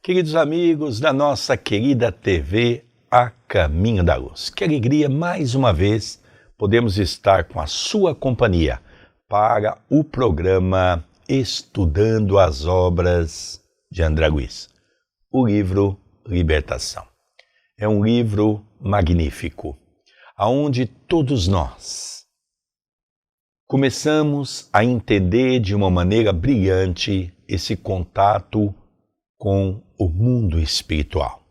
Queridos amigos da nossa querida TV A Caminho da Luz, que alegria mais uma vez podemos estar com a sua companhia para o programa Estudando as Obras de André Luiz, o livro Libertação. É um livro magnífico, onde todos nós começamos a entender de uma maneira brilhante esse contato com o mundo espiritual.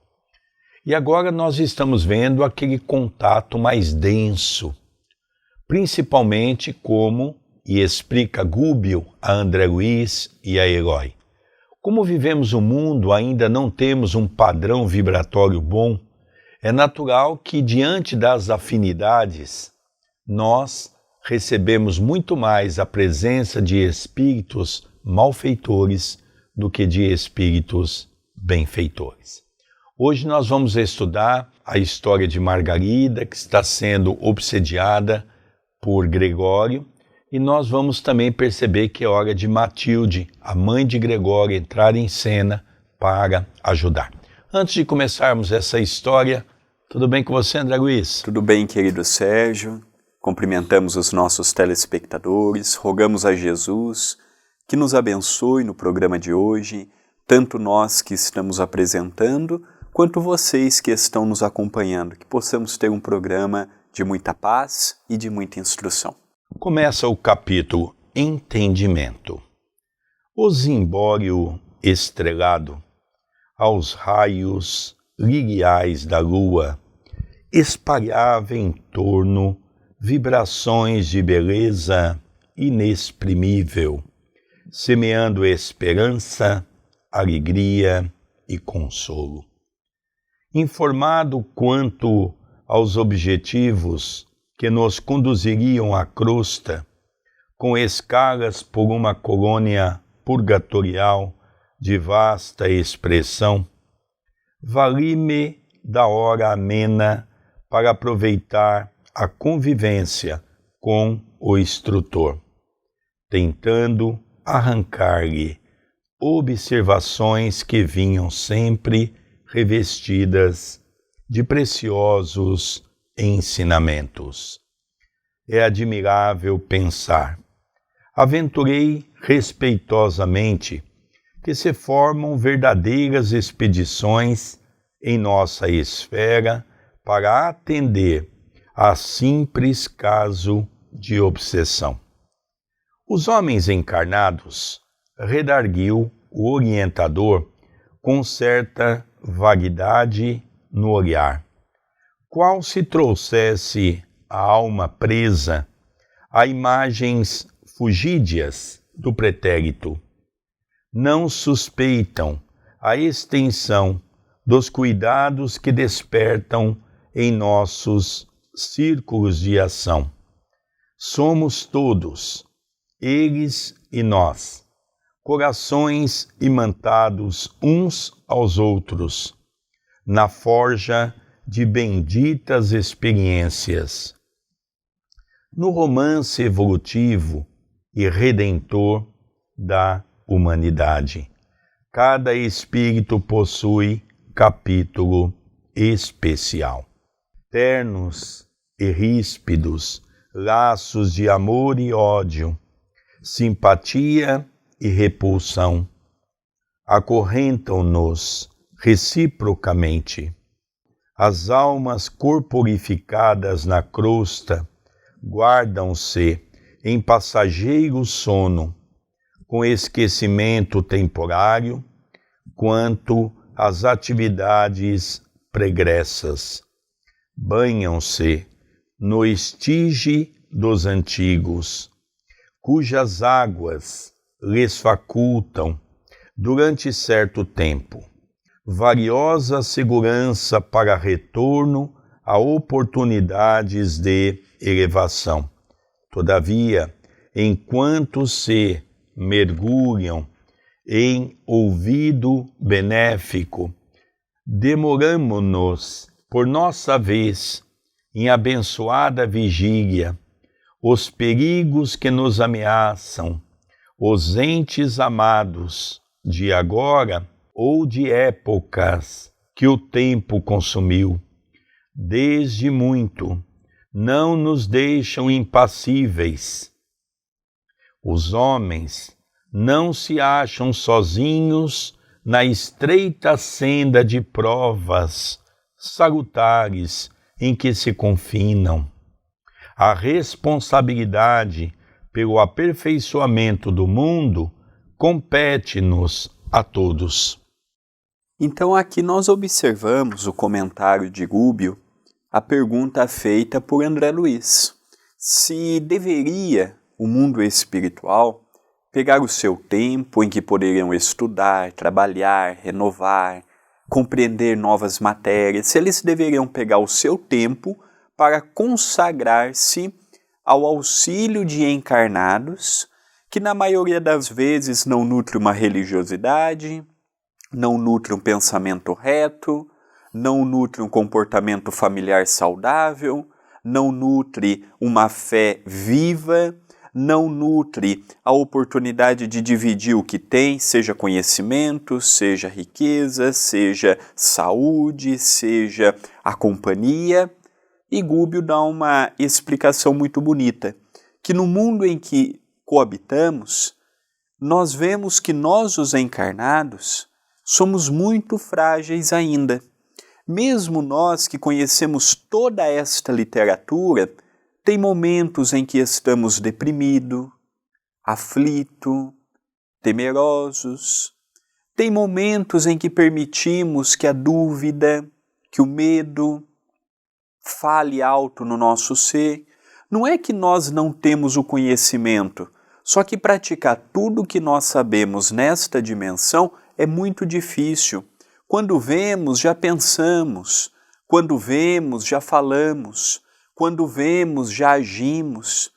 E agora nós estamos vendo aquele contato mais denso, principalmente como, e explica Gubbio a André Luiz e a Eloy, como vivemos o mundo, ainda não temos um padrão vibratório bom, é natural que diante das afinidades, nós recebemos muito mais a presença de espíritos malfeitores do que de espíritos benfeitores. Hoje nós vamos estudar a história de Margarida, que está sendo obsediada por Gregório, e nós vamos também perceber que é hora de Matilde, a mãe de Gregório, entrar em cena para ajudar. Antes de começarmos essa história, tudo bem com você, André Luiz? Tudo bem, querido Sérgio. Cumprimentamos os nossos telespectadores, rogamos a Jesus que nos abençoe no programa de hoje, tanto nós que estamos apresentando, quanto vocês que estão nos acompanhando, que possamos ter um programa de muita paz e de muita instrução. Começa o capítulo Entendimento. O zimbório estrelado, aos raios liriais da lua, espalhava em torno vibrações de beleza inexprimível, semeando esperança, alegria e consolo. Informado quanto aos objetivos que nos conduziriam à crosta, com escalas por uma colônia purgatorial de vasta expressão, vali-me da hora amena para aproveitar a convivência com o instrutor, tentando arrancar-lhe observações que vinham sempre revestidas de preciosos ensinamentos. É admirável pensar, aventurei respeitosamente, que se formam verdadeiras expedições em nossa esfera para atender a simples caso de obsessão. Os homens encarnados, redarguiu o orientador com certa vaguidade no olhar, qual se trouxesse a alma presa a imagens fugídias do pretérito. Não suspeitam a extensão dos cuidados que despertam em nossos círculos de ação. Somos todos, eles e nós, corações imantados uns aos outros, na forja de benditas experiências. No romance evolutivo e redentor da humanidade, cada espírito possui capítulo especial. Ternos e ríspidos laços de amor e ódio, simpatia e repulsão, acorrentam-nos reciprocamente. As almas corporificadas na crosta guardam-se em passageiro sono, com esquecimento temporário, quanto às atividades pregressas. Banham-se no estige dos antigos, cujas águas lhes facultam, durante certo tempo, valiosa segurança para retorno a oportunidades de elevação. Todavia, enquanto se mergulham em ouvido benéfico, demoramo-nos, por nossa vez, em abençoada vigília, os perigos que nos ameaçam, os entes amados de agora ou de épocas que o tempo consumiu, desde muito, não nos deixam impassíveis. Os homens não se acham sozinhos na estreita senda de provas salutares em que se confinam. A responsabilidade pelo aperfeiçoamento do mundo compete-nos a todos. Então aqui nós observamos o comentário de Gubbio, a pergunta feita por André Luiz. Se deveria o mundo espiritual pegar o seu tempo em que poderiam estudar, trabalhar, renovar, compreender novas matérias, se eles deveriam pegar o seu tempo para consagrar-se ao auxílio de encarnados, que na maioria das vezes não nutre uma religiosidade, não nutre um pensamento reto, não nutre um comportamento familiar saudável, não nutre uma fé viva, não nutre a oportunidade de dividir o que tem, seja conhecimento, seja riqueza, seja saúde, seja a companhia. E Gubbio dá uma explicação muito bonita, que no mundo em que coabitamos, nós vemos que nós, os encarnados, somos muito frágeis ainda. Mesmo nós que conhecemos toda esta literatura, tem momentos em que estamos deprimidos, aflitos, temerosos. Tem momentos em que permitimos que a dúvida, que o medo fale alto no nosso ser. Não é que nós não temos o conhecimento, só que praticar tudo o que nós sabemos nesta dimensão é muito difícil. Quando vemos, já pensamos. Quando vemos, já falamos. Quando vemos, já agimos.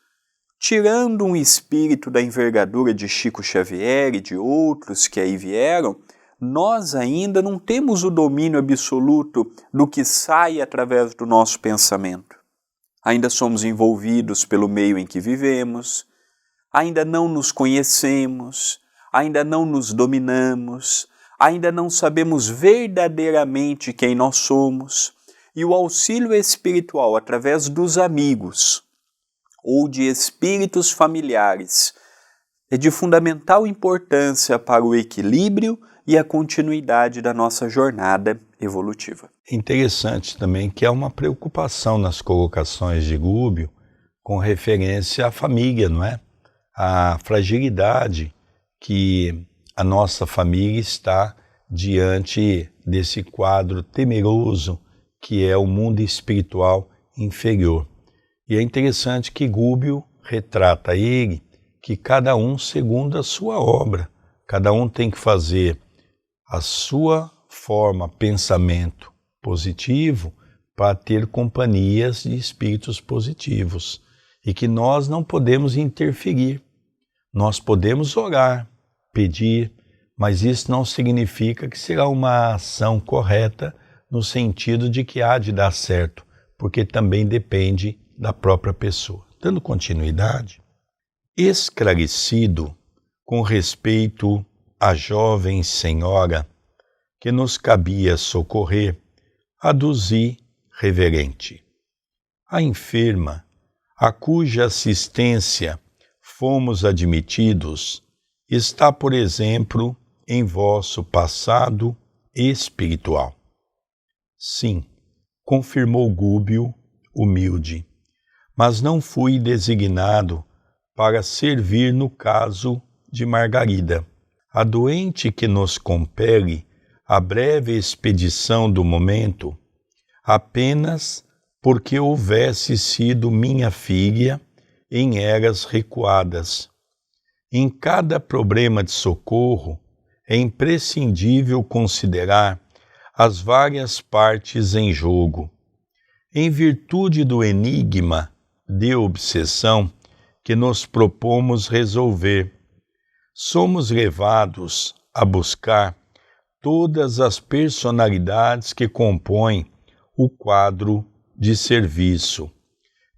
Tirando um espírito da envergadura de Chico Xavier e de outros que aí vieram, nós ainda não temos o domínio absoluto do que sai através do nosso pensamento. Ainda somos envolvidos pelo meio em que vivemos, ainda não nos conhecemos, ainda não nos dominamos, ainda não sabemos verdadeiramente quem nós somos. E o auxílio espiritual através dos amigos ou de espíritos familiares é de fundamental importância para o equilíbrio e a continuidade da nossa jornada evolutiva. Interessante também que há uma preocupação nas colocações de Gubbio com referência à família, não é? A fragilidade que a nossa família está diante desse quadro temeroso que é o mundo espiritual inferior. E é interessante que Gubbio retrata ele que cada um segundo a sua obra, cada um tem que fazer a sua forma, pensamento positivo para ter companhias de espíritos positivos e que nós não podemos interferir. Nós podemos orar, pedir, mas isso não significa que será uma ação correta no sentido de que há de dar certo, porque também depende da própria pessoa. Dando continuidade, esclarecido com respeito à jovem senhora que nos cabia socorrer, aduzi reverente. A enferma, a cuja assistência fomos admitidos, está, por exemplo, em vosso passado espiritual. Sim, confirmou Gubbio, humilde, mas não fui designado para servir no caso de Margarida, a doente que nos compele a breve expedição do momento, apenas porque houvesse sido minha filha em eras recuadas. Em cada problema de socorro, é imprescindível considerar as várias partes em jogo. Em virtude do enigma de obsessão que nos propomos resolver, somos levados a buscar todas as personalidades que compõem o quadro de serviço.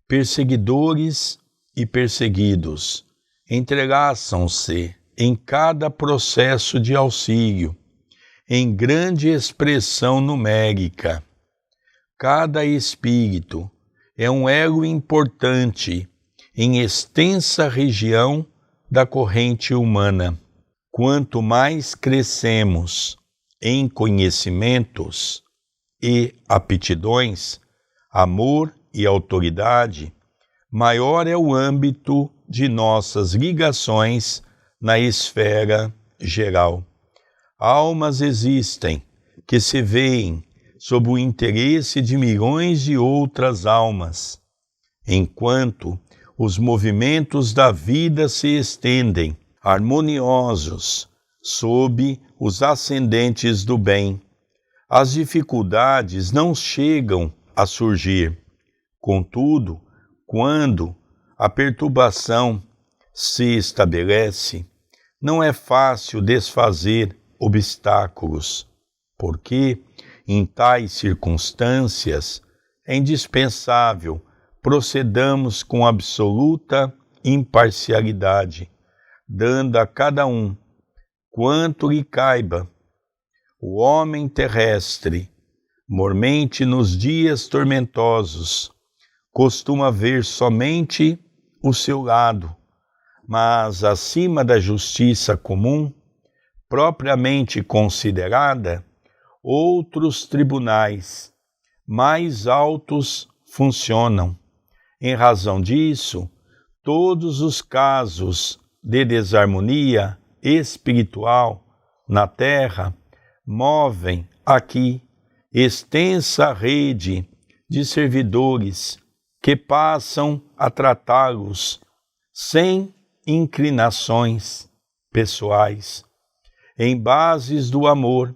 Perseguidores e perseguidos entrelaçam-se em cada processo de auxílio, em grande expressão numérica. Cada espírito é um elo importante em extensa região da corrente humana. Quanto mais crescemos em conhecimentos e aptidões, amor e autoridade, maior é o âmbito de nossas ligações na esfera geral. Almas existem que se veem sob o interesse de milhões de outras almas, enquanto os movimentos da vida se estendem, harmoniosos, sob os ascendentes do bem. As dificuldades não chegam a surgir. Contudo, quando a perturbação se estabelece, não é fácil desfazer obstáculos, porque, em tais circunstâncias, é indispensável procedamos com absoluta imparcialidade, dando a cada um quanto lhe caiba. O homem terrestre, mormente nos dias tormentosos, costuma ver somente o seu lado, mas acima da justiça comum, propriamente considerada, outros tribunais mais altos funcionam. Em razão disso, todos os casos de desarmonia espiritual na Terra movem aqui extensa rede de servidores que passam a tratá-los sem inclinações pessoais, em bases do amor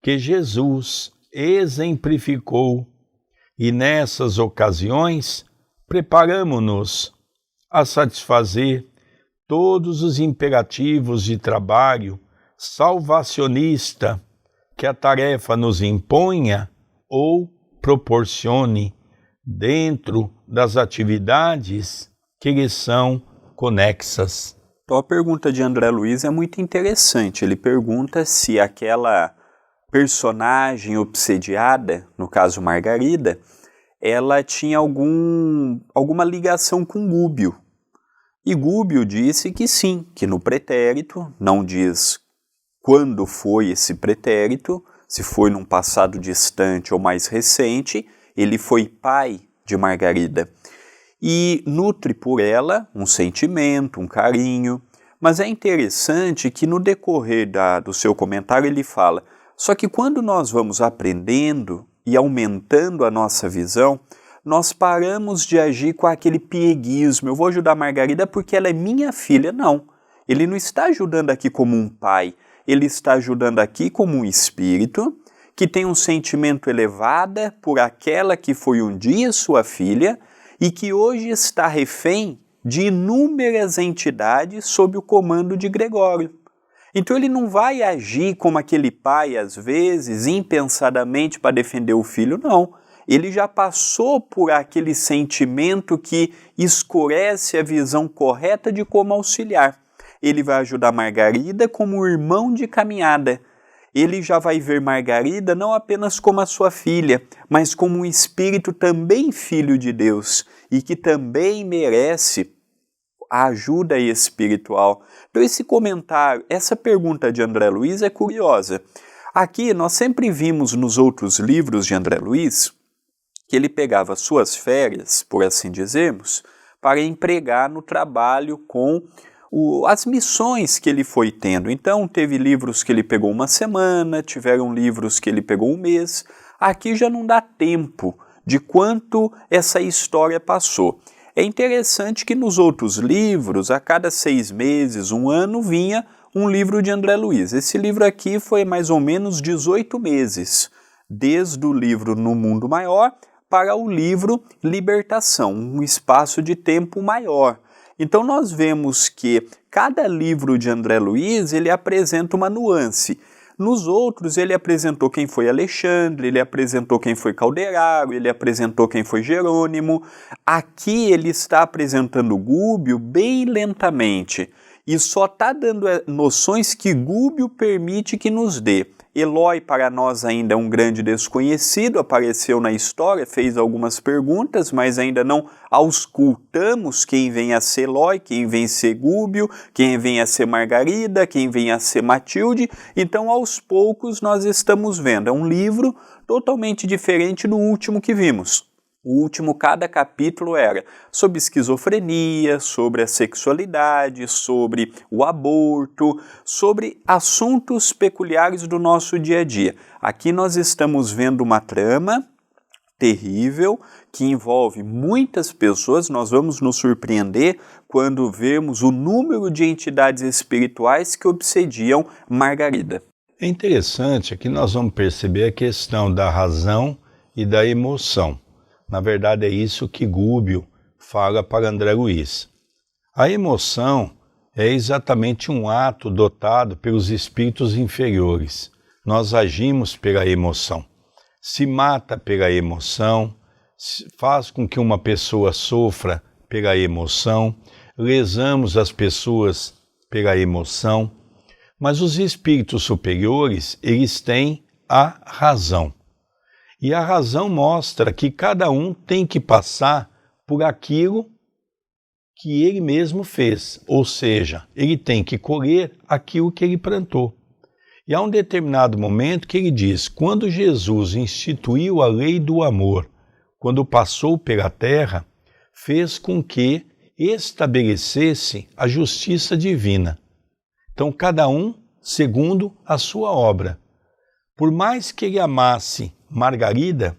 que Jesus exemplificou, e nessas ocasiões preparamo-nos a satisfazer todos os imperativos de trabalho salvacionista que a tarefa nos imponha ou proporcione dentro das atividades que lhes são conexas. Então a pergunta de André Luiz é muito interessante. Ele pergunta se aquela personagem obsediada, no caso Margarida, ela tinha alguma ligação com Gúbio. E Gúbio disse que sim, que no pretérito, não diz quando foi esse pretérito, se foi num passado distante ou mais recente, ele foi pai de Margarida. E nutre por ela um sentimento, um carinho. Mas é interessante que no decorrer do seu comentário ele fala, só que quando nós vamos aprendendo e aumentando a nossa visão, nós paramos de agir com aquele pieguismo. Eu vou ajudar a Margarida porque ela é minha filha. Não, ele não está ajudando aqui como um pai, ele está ajudando aqui como um espírito que tem um sentimento elevado por aquela que foi um dia sua filha e que hoje está refém de inúmeras entidades sob o comando de Gregório. Então ele não vai agir como aquele pai, às vezes, impensadamente para defender o filho, não. Ele já passou por aquele sentimento que escurece a visão correta de como auxiliar. Ele vai ajudar Margarida como irmão de caminhada. Ele já vai ver Margarida não apenas como a sua filha, mas como um espírito também filho de Deus e que também merece a ajuda espiritual. Então esse comentário, essa pergunta de André Luiz é curiosa. Aqui nós sempre vimos nos outros livros de André Luiz que ele pegava suas férias, por assim dizermos, para empregar no trabalho com as missões que ele foi tendo. Então teve livros que ele pegou uma semana, tiveram livros que ele pegou um mês. Aqui já não dá tempo de quanto essa história passou. É interessante que nos outros livros, a cada 6 meses, 1 ano, vinha um livro de André Luiz. Esse livro aqui foi mais ou menos 18 meses, desde o livro No Mundo Maior para o livro Libertação, um espaço de tempo maior. Então nós vemos que cada livro de André Luiz ele apresenta uma nuance. Nos outros ele apresentou quem foi Alexandre, ele apresentou quem foi Calderaro, ele apresentou quem foi Jerônimo. Aqui ele está apresentando Gúbio bem lentamente e só está dando noções que Gúbio permite que nos dê. Eloi para nós ainda é um grande desconhecido, apareceu na história, fez algumas perguntas, mas ainda não auscultamos quem vem a ser Eloi, quem vem a ser Gúbio, quem vem a ser Margarida, quem vem a ser Matilde. Então, aos poucos, nós estamos vendo. É um livro totalmente diferente do último que vimos. O último, cada capítulo era sobre esquizofrenia, sobre a sexualidade, sobre o aborto, sobre assuntos peculiares do nosso dia a dia. Aqui nós estamos vendo uma trama terrível que envolve muitas pessoas. Nós vamos nos surpreender quando vemos o número de entidades espirituais que obsediam Margarida. É interessante que nós vamos perceber a questão da razão e da emoção. Na verdade, é isso que Gúbio fala para André Luiz. A emoção é exatamente um ato dotado pelos espíritos inferiores. Nós agimos pela emoção. Se mata pela emoção, faz com que uma pessoa sofra pela emoção, lesamos as pessoas pela emoção. Mas os espíritos superiores, eles têm a razão. E a razão mostra que cada um tem que passar por aquilo que ele mesmo fez, ou seja, ele tem que colher aquilo que ele plantou. E há um determinado momento que ele diz, quando Jesus instituiu a lei do amor, quando passou pela terra, fez com que estabelecesse a justiça divina. Então, cada um segundo a sua obra. Por mais que ele amasse Margarida,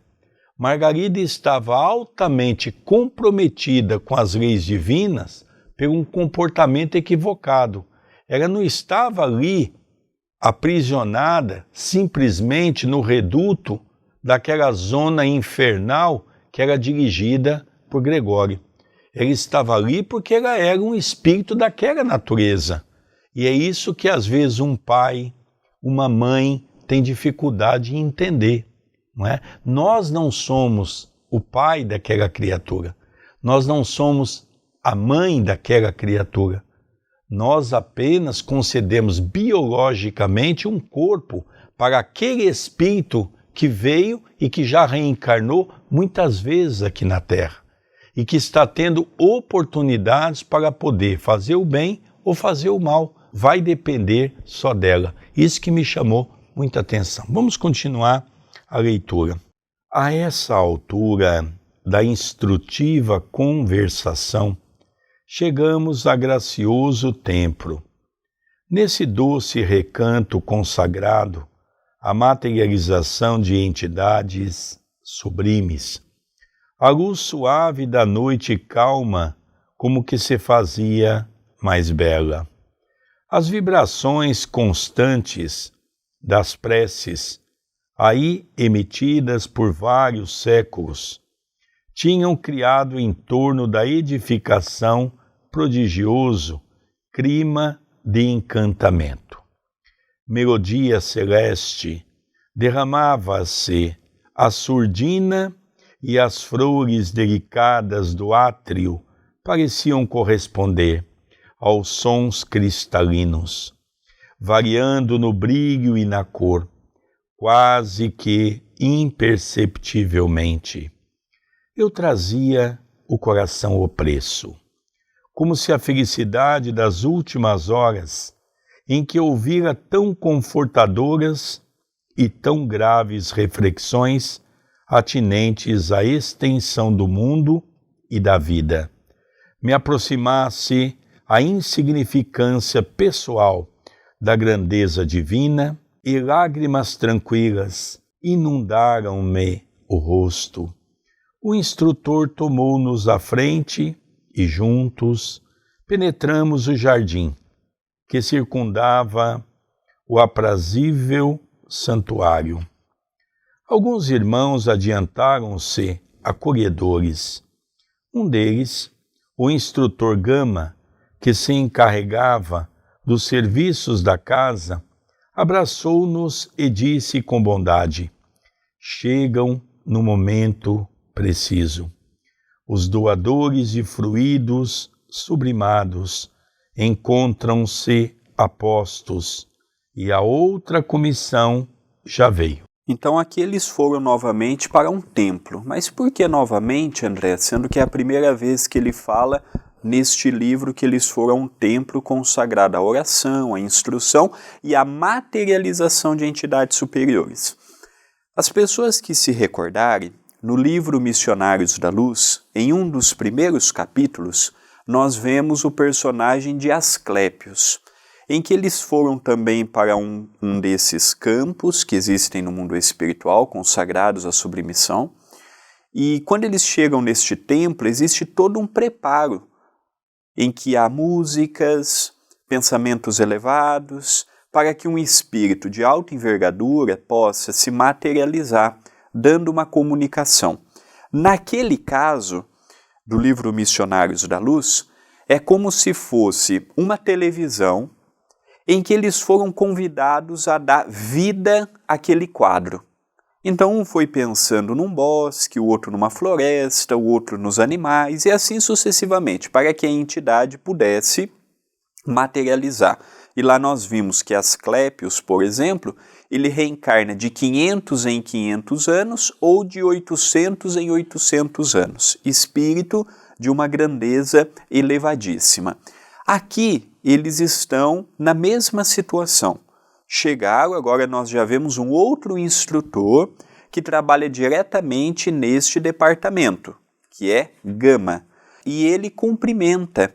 Margarida estava altamente comprometida com as leis divinas por um comportamento equivocado. Ela não estava ali aprisionada simplesmente no reduto daquela zona infernal que era dirigida por Gregório. Ela estava ali porque ela era um espírito daquela natureza. E é isso que às vezes um pai, uma mãe tem dificuldade em entender. Não é? Nós não somos o pai daquela criatura, nós não somos a mãe daquela criatura, nós apenas concedemos biologicamente um corpo para aquele espírito que veio e que já reencarnou muitas vezes aqui na Terra e que está tendo oportunidades para poder fazer o bem ou fazer o mal, vai depender só dela. Isso que me chamou muita atenção. Vamos continuar a leitura. A essa altura da instrutiva conversação, chegamos a gracioso templo. Nesse doce recanto consagrado à materialização de entidades sublimes, a luz suave da noite calma como que se fazia mais bela. As vibrações constantes das preces aí emitidas por vários séculos, tinham criado em torno da edificação prodigioso clima de encantamento. Melodia celeste derramava-se a surdina e as flores delicadas do átrio pareciam corresponder aos sons cristalinos, variando no brilho e na cor, quase que imperceptivelmente. Eu trazia o coração opresso, como se a felicidade das últimas horas, em que ouvira tão confortadoras e tão graves reflexões atinentes à extensão do mundo e da vida, me aproximasse à insignificância pessoal da grandeza divina, e lágrimas tranquilas inundaram-me o rosto. O instrutor tomou-nos à frente e juntos penetramos o jardim que circundava o aprazível santuário. Alguns irmãos adiantaram-se acolhedores. Um deles, o instrutor Gama, que se encarregava dos serviços da casa, abraçou-nos e disse com bondade: chegam no momento preciso. Os doadores de fluidos sublimados encontram-se apostos e a outra comissão já veio. Então aqui eles foram novamente para um templo. Mas por que novamente, André? Sendo que é a primeira vez que ele fala neste livro que eles foram a um templo consagrado à oração, à instrução e à materialização de entidades superiores. As pessoas que se recordarem, no livro Missionários da Luz, em um dos primeiros capítulos, nós vemos o personagem de Asclépios, em que eles foram também para um desses campos que existem no mundo espiritual, consagrados à sublimissão, e quando eles chegam neste templo, existe todo um preparo, em que há músicas, pensamentos elevados, para que um espírito de alta envergadura possa se materializar, dando uma comunicação. Naquele caso, do livro Missionários da Luz, é como se fosse uma televisão em que eles foram convidados a dar vida àquele quadro. Então um foi pensando num bosque, o outro numa floresta, o outro nos animais e assim sucessivamente, para que a entidade pudesse materializar. E lá nós vimos que Asclépios, por exemplo, ele reencarna de 500 em 500 anos ou de 800 em 800 anos. Espírito de uma grandeza elevadíssima. Aqui eles estão na mesma situação. Chegaram, agora nós já vemos um outro instrutor que trabalha diretamente neste departamento, que é Gama. E ele cumprimenta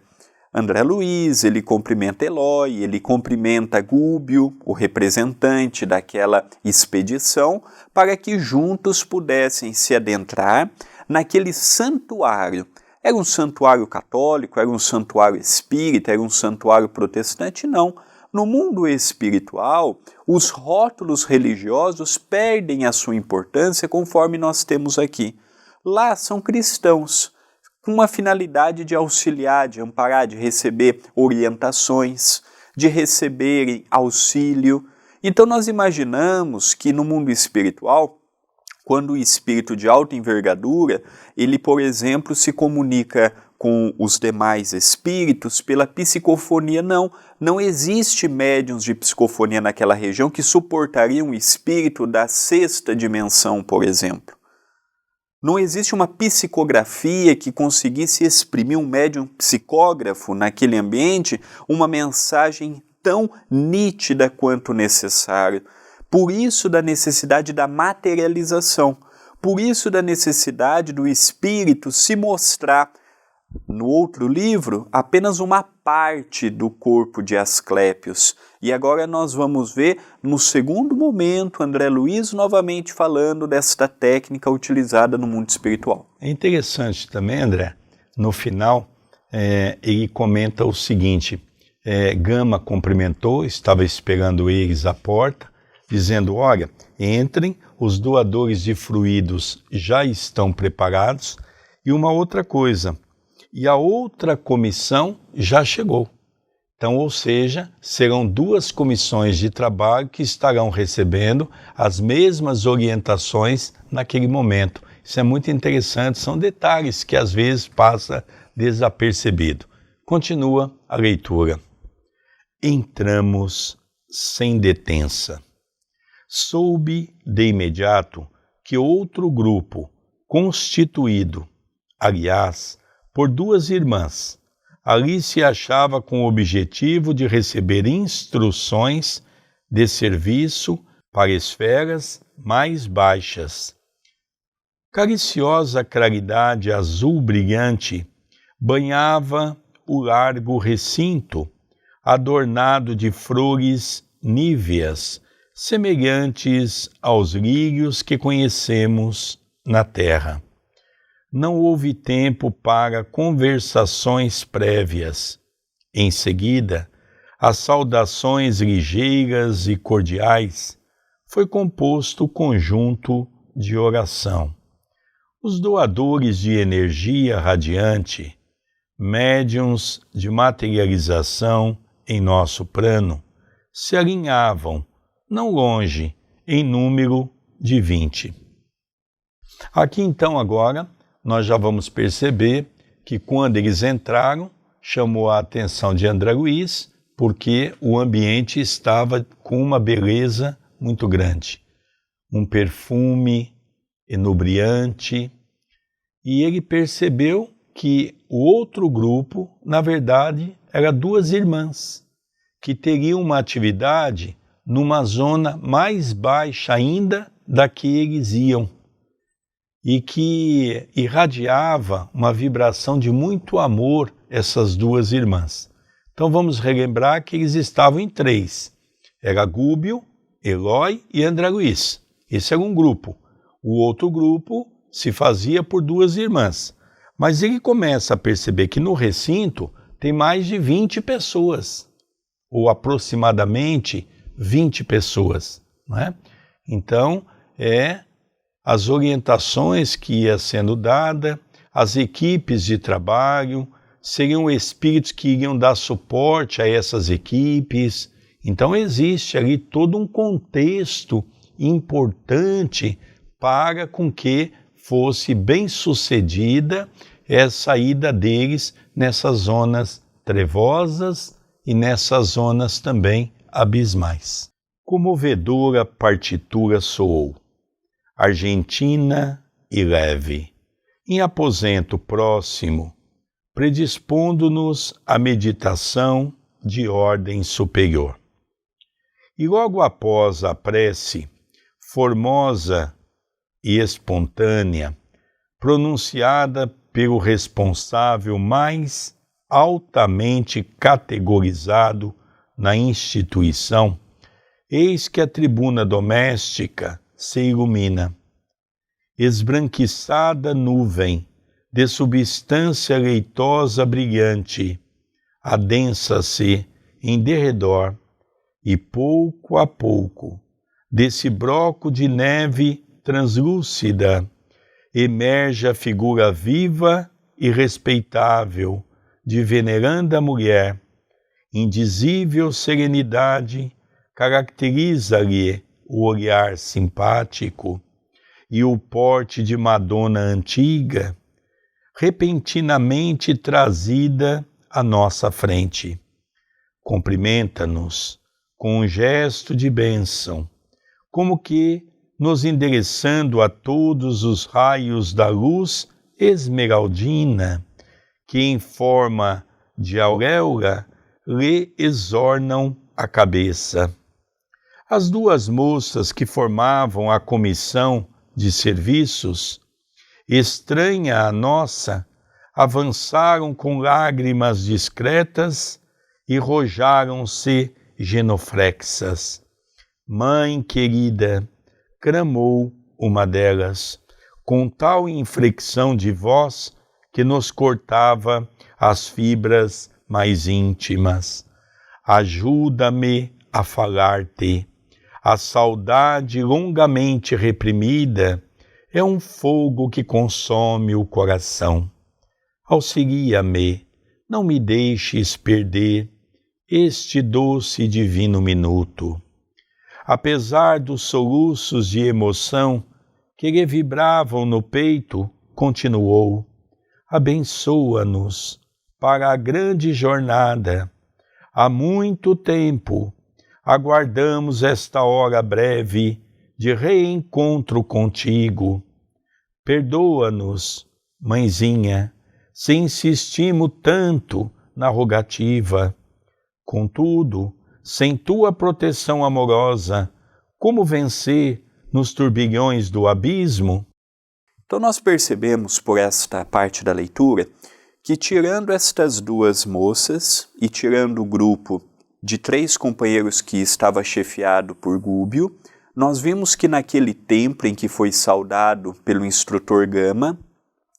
André Luiz, ele cumprimenta Eloy, ele cumprimenta Gúbio, o representante daquela expedição, para que juntos pudessem se adentrar naquele santuário. Era um santuário católico, era um santuário espírita, era um santuário protestante? Não. No mundo espiritual, os rótulos religiosos perdem a sua importância conforme nós temos aqui. Lá são cristãos, com uma finalidade de auxiliar, de amparar, de receber orientações, de receberem auxílio. Então nós imaginamos que no mundo espiritual, quando o espírito de alta envergadura, ele, por exemplo, se comunica com os demais espíritos pela psicofonia, não existe médiuns de psicofonia naquela região que suportariam um espírito da sexta dimensão, por exemplo. Não existe uma psicografia que conseguisse exprimir um médium psicógrafo naquele ambiente uma mensagem tão nítida quanto necessário. Por isso da necessidade da materialização, por isso da necessidade do espírito se mostrar. No outro livro, apenas uma parte do corpo de Asclépios. E agora nós vamos ver, no segundo momento, André Luiz novamente falando desta técnica utilizada no mundo espiritual. É interessante também, André, no final, ele comenta o seguinte, Gama cumprimentou, estava esperando eles à porta, dizendo, olha, entrem, os doadores de fluidos já estão preparados, e uma outra coisa, e a outra comissão já chegou. Então, ou seja, serão duas comissões de trabalho que estarão recebendo as mesmas orientações naquele momento. Isso é muito interessante, são detalhes que às vezes passa desapercebido. Continua a leitura. Entramos sem detença. Soube de imediato que outro grupo, constituído, aliás, por duas irmãs, ali se achava com o objetivo de receber instruções de serviço para esferas mais baixas. Cariciosa claridade azul brilhante banhava o largo recinto, adornado de flores níveas, semelhantes aos lírios que conhecemos na terra. Não houve tempo para conversações prévias. Em seguida, as saudações ligeiras e cordiais, foi composto o conjunto de oração. Os doadores de energia radiante, médiuns de materialização em nosso plano, se alinhavam, não longe, em número de 20. Aqui então agora, nós já vamos perceber que quando eles entraram, chamou a atenção de André Luiz, porque o ambiente estava com uma beleza muito grande. um perfume inebriante, e ele percebeu que o outro grupo, na verdade, era duas irmãs, que teriam uma atividade numa zona mais baixa ainda da que eles iam, e que irradiava uma vibração de muito amor essas duas irmãs. Então vamos relembrar que eles estavam em três. Era Gúbio, Eloy e André Luiz. Esse era um grupo. O outro grupo se fazia por duas irmãs. Mas ele começa a perceber que no recinto tem mais de 20 pessoas, ou aproximadamente 20 pessoas, né? Então, as orientações que ia sendo dada, as equipes de trabalho, seriam espíritos que iriam dar suporte a essas equipes. Então existe ali todo um contexto importante para com que fosse bem sucedida essa ida deles nessas zonas trevosas e nessas zonas também abismais. Comovedora partitura soou, argentina e leve, em aposento próximo, predispondo-nos à meditação de ordem superior. E logo após a prece, formosa e espontânea, pronunciada pelo responsável mais altamente categorizado na instituição, eis que a tribuna doméstica se ilumina. Esbranquiçada nuvem de substância leitosa brilhante, adensa-se em derredor, e pouco a pouco, desse broco de neve translúcida, emerge a figura viva e respeitável de veneranda mulher. Indizível serenidade caracteriza-lhe o olhar simpático e o porte de Madonna antiga, repentinamente trazida à nossa frente. Cumprimenta-nos com um gesto de bênção, como que nos endereçando a todos os raios da luz esmeraldina, que em forma de auréola lhe exornam a cabeça. As duas moças que formavam a comissão de serviços, estranha à nossa, avançaram com lágrimas discretas e rojaram-se genuflexas. Mãe querida, clamou uma delas, com tal inflexão de voz que nos cortava as fibras mais íntimas. Ajuda-me a falar-te. A saudade longamente reprimida é um fogo que consome o coração. Auxilia-me, não me deixes perder este doce e divino minuto. Apesar dos soluços de emoção que lhe vibravam no peito, continuou: abençoa-nos para a grande jornada. Há muito tempo aguardamos esta hora breve de reencontro contigo. Perdoa-nos, mãezinha, se insistimos tanto na rogativa. Contudo, sem tua proteção amorosa, como vencer nos turbilhões do abismo? Então nós percebemos por esta parte da leitura que, tirando estas duas moças e tirando o grupo de 3 companheiros que estava chefiado por Gúbio, nós vimos que naquele templo em que foi saudado pelo instrutor Gama,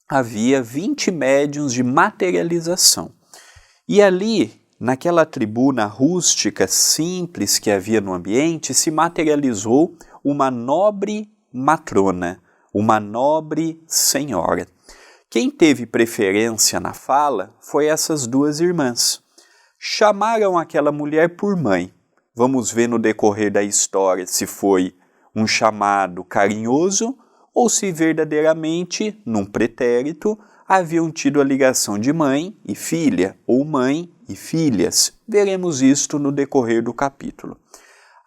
havia 20 médiuns de materialização. E ali, naquela tribuna rústica simples que havia no ambiente, se materializou uma nobre matrona, uma nobre senhora. Quem teve preferência na fala foi essas duas irmãs. Chamaram aquela mulher por mãe. Vamos ver no decorrer da história se foi um chamado carinhoso ou se verdadeiramente, num pretérito, haviam tido a ligação de mãe e filha ou mãe e filhas. Veremos isto no decorrer do capítulo.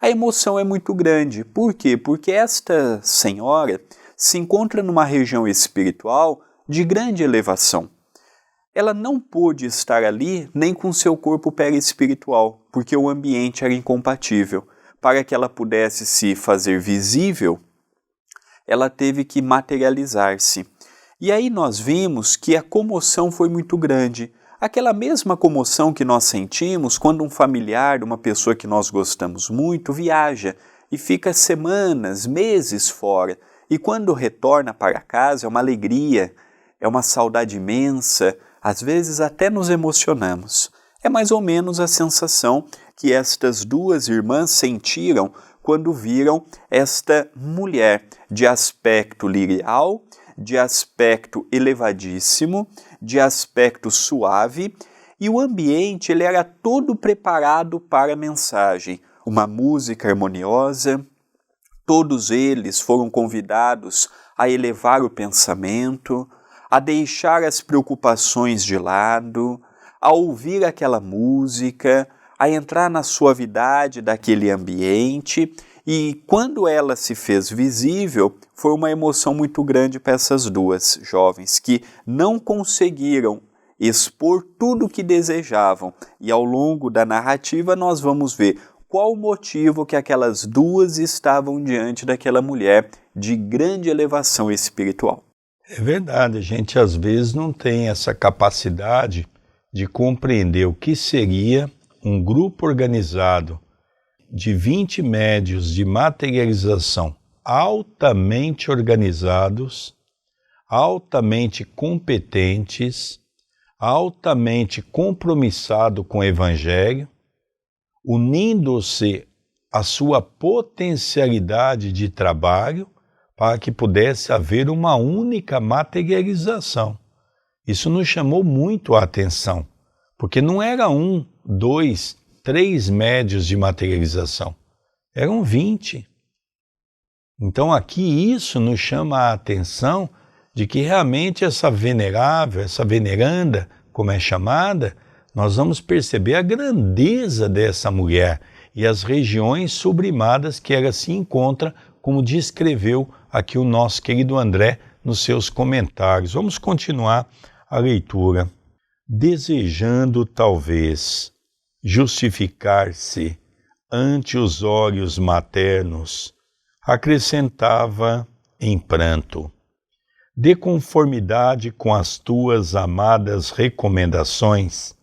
a emoção é muito grande. Por quê? Porque esta senhora se encontra numa região espiritual de grande elevação. Ela não pôde estar ali nem com seu corpo perispiritual, porque o ambiente era incompatível. Para que ela pudesse se fazer visível, ela teve que materializar-se. E aí nós vimos que a comoção foi muito grande. Aquela mesma comoção que nós sentimos quando um familiar, uma pessoa que nós gostamos muito, viaja e fica semanas, meses fora. E quando retorna para casa é uma alegria, é uma saudade imensa, às vezes até nos emocionamos. É mais ou menos a sensação que estas duas irmãs sentiram quando viram esta mulher de aspecto lirial, de aspecto elevadíssimo, de aspecto suave, e o ambiente ele era todo preparado para a mensagem. Uma música harmoniosa, todos eles foram convidados a elevar o pensamento, a deixar as preocupações de lado, a ouvir aquela música, a entrar na suavidade daquele ambiente, e quando ela se fez visível, foi uma emoção muito grande para essas duas jovens que não conseguiram expor tudo o que desejavam. E ao longo da narrativa nós vamos ver qual o motivo que aquelas duas estavam diante daquela mulher de grande elevação espiritual. É verdade, a gente às vezes não tem essa capacidade de compreender o que seria um grupo organizado de 20 médios de materialização altamente organizados, altamente competentes, altamente compromissados com o Evangelho, unindo-se à sua potencialidade de trabalho para que pudesse haver uma única materialização. Isso nos chamou muito a atenção, porque não era 1, 2, 3 médios de materialização, eram 20. Então aqui isso nos chama a atenção de que realmente essa venerável, essa veneranda, como é chamada, nós vamos perceber a grandeza dessa mulher e as regiões sublimadas que ela se encontra, como descreveu aqui o nosso querido André nos seus comentários. Vamos continuar a leitura. Desejando talvez justificar-se ante os olhos maternos, acrescentava em pranto: de conformidade com as tuas amadas recomendações,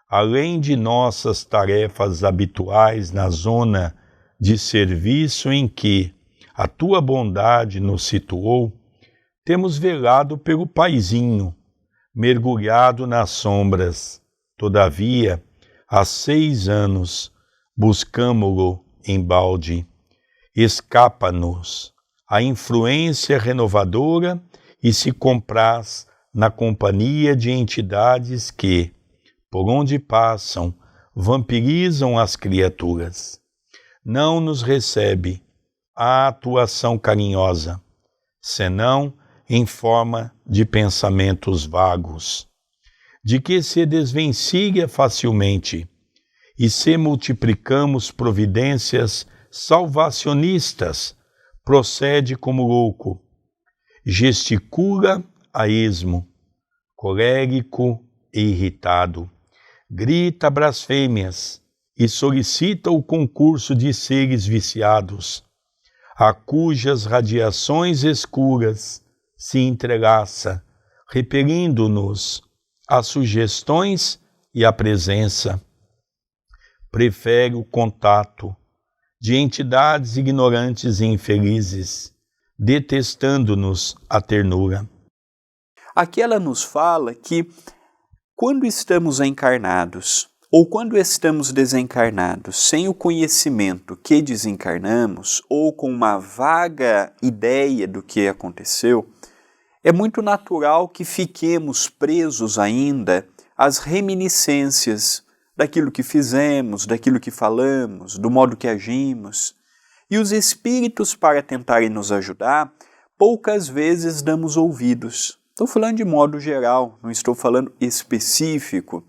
além de nossas tarefas habituais na zona de serviço em que a tua bondade nos situou, temos velado pelo paizinho, mergulhado nas sombras. Todavia, há 6 anos, buscamo-lo embalde. Escapa-nos a influência renovadora e se compraz na companhia de entidades que, por onde passam, vampirizam as criaturas. Não nos recebe a atuação carinhosa, senão em forma de pensamentos vagos, de que se desvencilha facilmente, e se multiplicamos providências salvacionistas, procede como louco, gesticula a esmo, colérico e irritado, grita blasfêmias e solicita o concurso de seres viciados, a cujas radiações escuras se entrelaça, repelindo-nos as sugestões e a presença. Prefere o contato de entidades ignorantes e infelizes, detestando-nos a ternura. Aqui ela nos fala que quando estamos encarnados ou quando estamos desencarnados sem o conhecimento que desencarnamos ou com uma vaga ideia do que aconteceu, é muito natural que fiquemos presos ainda às reminiscências daquilo que fizemos, daquilo que falamos, do modo que agimos. E os espíritos, para tentarem nos ajudar, poucas vezes damos ouvidos. Estou falando de modo geral, não estou falando específico.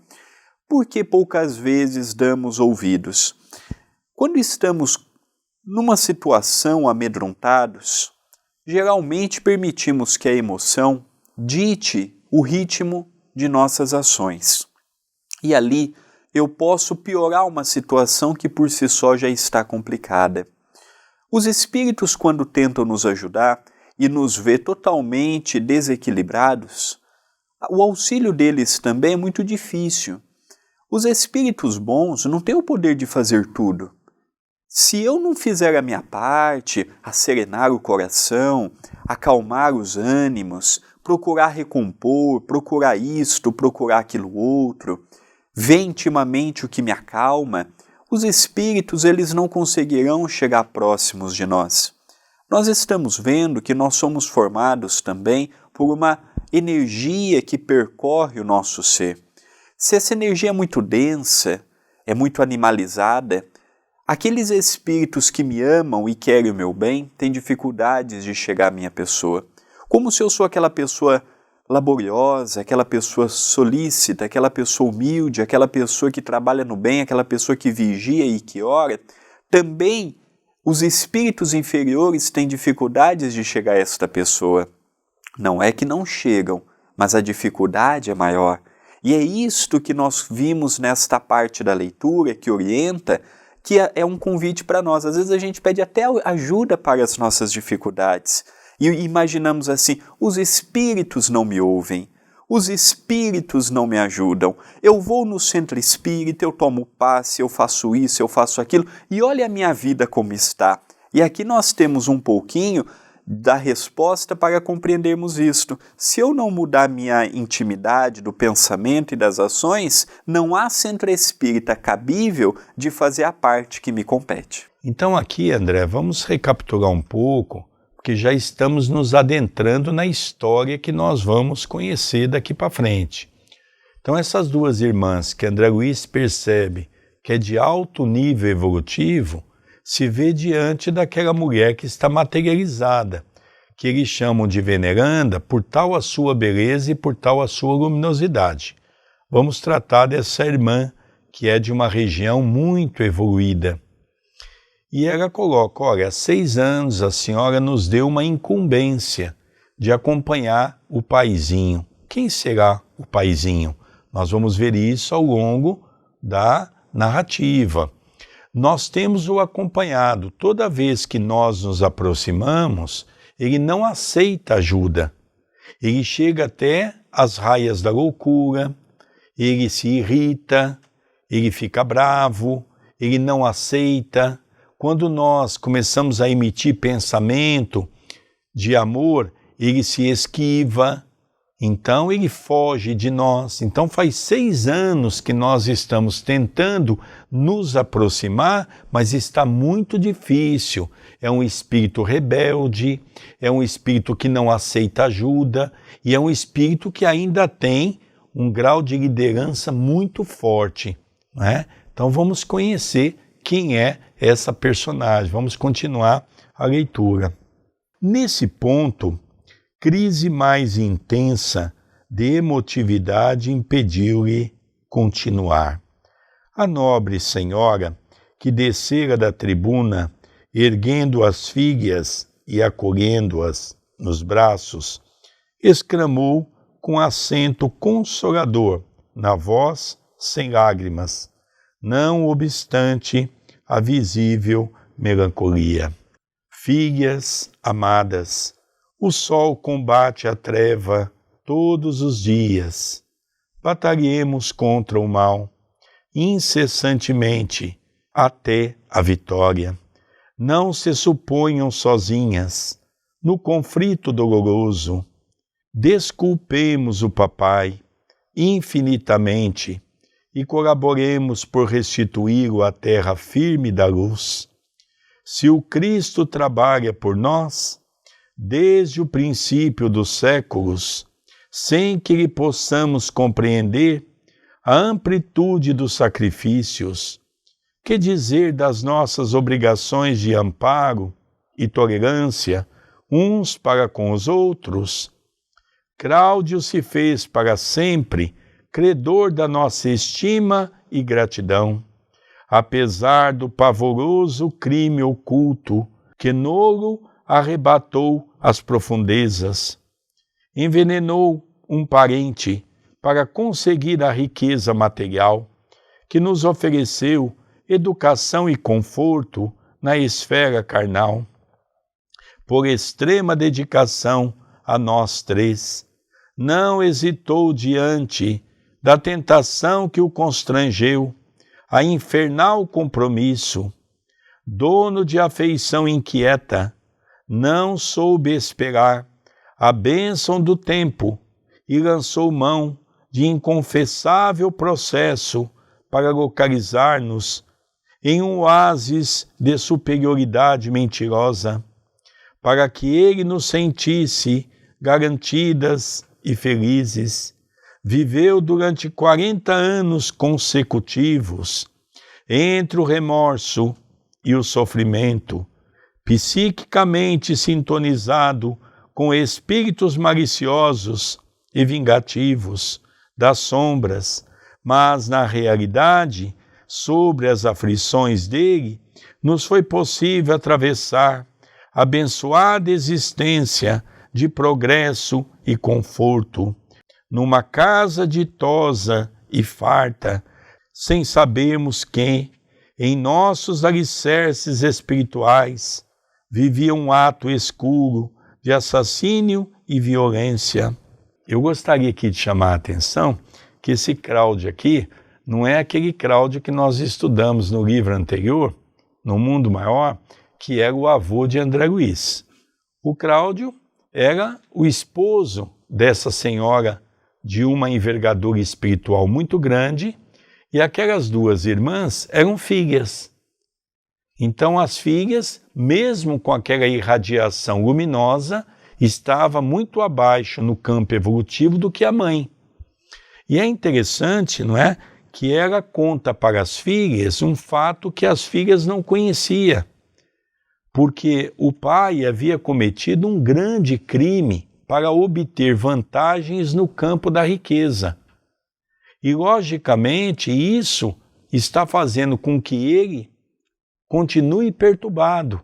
Por que poucas vezes damos ouvidos? Quando estamos Numa situação amedrontados, geralmente permitimos que a emoção dite o ritmo de nossas ações. E ali eu posso piorar uma situação que por si só já está complicada. Os espíritos, quando tentam nos ajudar e nos vê totalmente desequilibrados, o auxílio deles também é muito difícil. Os espíritos bons não têm o poder de fazer tudo. Se eu não fizer a minha parte, acerenar o coração, acalmar os ânimos, procurar recompor, procurar isto, procurar aquilo outro, ver intimamente o que me acalma, os espíritos eles não conseguirão chegar próximos de nós. Nós estamos vendo que nós somos formados também por uma energia que percorre o nosso ser. Se essa energia é muito densa, é muito animalizada, aqueles espíritos que me amam e querem o meu bem têm dificuldades de chegar à minha pessoa. Como se eu sou aquela pessoa laboriosa, aquela pessoa solícita, aquela pessoa humilde, aquela pessoa que trabalha no bem, aquela pessoa que vigia e que ora, também os espíritos inferiores têm dificuldades de chegar a esta pessoa. Não é que não chegam, mas a dificuldade é maior. E é isto que nós vimos nesta parte da leitura que orienta, que é um convite para nós. Às vezes a gente pede até ajuda para as nossas dificuldades. E imaginamos assim, os espíritos não me ouvem, os espíritos não me ajudam. Eu vou no centro espírita, eu tomo passe, eu faço isso, eu faço aquilo, e olha a minha vida como está. E aqui nós temos um pouquinho da resposta para compreendermos isto. Se eu não mudar minha intimidade do pensamento e das ações, não há centro espírita cabível de fazer a parte que me compete. Então aqui, André, vamos recapitular um pouco, porque já estamos nos adentrando na história que nós vamos conhecer daqui para frente. Então essas duas irmãs que André Luiz percebe que é de alto nível evolutivo, se vê diante daquela mulher que está materializada, que eles chamam de veneranda por tal a sua beleza e por tal a sua luminosidade. Vamos tratar dessa irmã que é de uma região muito evoluída. E ela coloca, olha, há 6 anos a senhora nos deu uma incumbência de acompanhar o paizinho. Quem será o paizinho? Nós vamos ver isso ao longo da narrativa. Nós temos o acompanhado. Toda vez que nós nos aproximamos, ele não aceita ajuda. Ele chega até as raias da loucura, ele se irrita, ele fica bravo, ele não aceita. Quando nós começamos a emitir pensamento de amor, ele se esquiva, então ele foge de nós. Então faz 6 anos que nós estamos tentando nos aproximar, mas está muito difícil. É um espírito rebelde, é um espírito que não aceita ajuda e é um espírito que ainda tem um grau de liderança muito forte, né? Então vamos conhecer quem é essa personagem. Vamos continuar a leitura. Nesse ponto, crise mais intensa de emotividade impediu-lhe continuar. A nobre senhora, que descera da tribuna, erguendo as filhas e acolhendo-as nos braços, exclamou com acento consolador, na voz sem lágrimas, não obstante a visível melancolia. Filhas amadas, o sol combate a treva todos os dias. Batalhemos contra o mal, incessantemente, até a vitória. Não se suponham sozinhas no conflito doloroso. Desculpemos o papai infinitamente e colaboremos por restituí-lo à terra firme da luz. Se o Cristo trabalha por nós, desde o princípio dos séculos, sem que lhe possamos compreender a amplitude dos sacrifícios, que dizer das nossas obrigações de amparo e tolerância uns para com os outros? Cláudio se fez para sempre credor da nossa estima e gratidão. apesar do pavoroso crime oculto que nolo arrebatou às profundezas. Envenenou um parente para conseguir a riqueza material, que nos ofereceu educação e conforto na esfera carnal. Por extrema dedicação a nós três, não hesitou diante da tentação que o constrangeu a infernal compromisso. Dono de afeição inquieta, não soube esperar a bênção do tempo e lançou mão de inconfessável processo para localizar-nos em um oásis de superioridade mentirosa, para que ele nos sentisse garantidas e felizes. Viveu durante 40 anos consecutivos entre o remorso e o sofrimento, psiquicamente sintonizado com espíritos maliciosos e vingativos das sombras, mas na realidade, sobre as aflições dele, nos foi possível atravessar a abençoada existência de progresso e conforto, numa casa ditosa e farta, sem sabermos que, em nossos alicerces espirituais, vivia um ato escuro de assassínio e violência. Eu gostaria aqui de chamar a atenção que esse Cláudio aqui não é aquele Cláudio que nós estudamos no livro anterior, No Mundo Maior, que era o avô de André Luiz. O Cláudio era o esposo dessa senhora de uma envergadura espiritual muito grande, e aquelas duas irmãs eram filhas. Então as filhas, mesmo com aquela irradiação luminosa, estava muito abaixo no campo evolutivo do que a mãe. E é interessante, não é, que ela conta para as filhas um fato que as filhas não conheciam, porque o pai havia cometido um grande crime para obter vantagens no campo da riqueza. E, logicamente, isso está fazendo com que ele continue perturbado,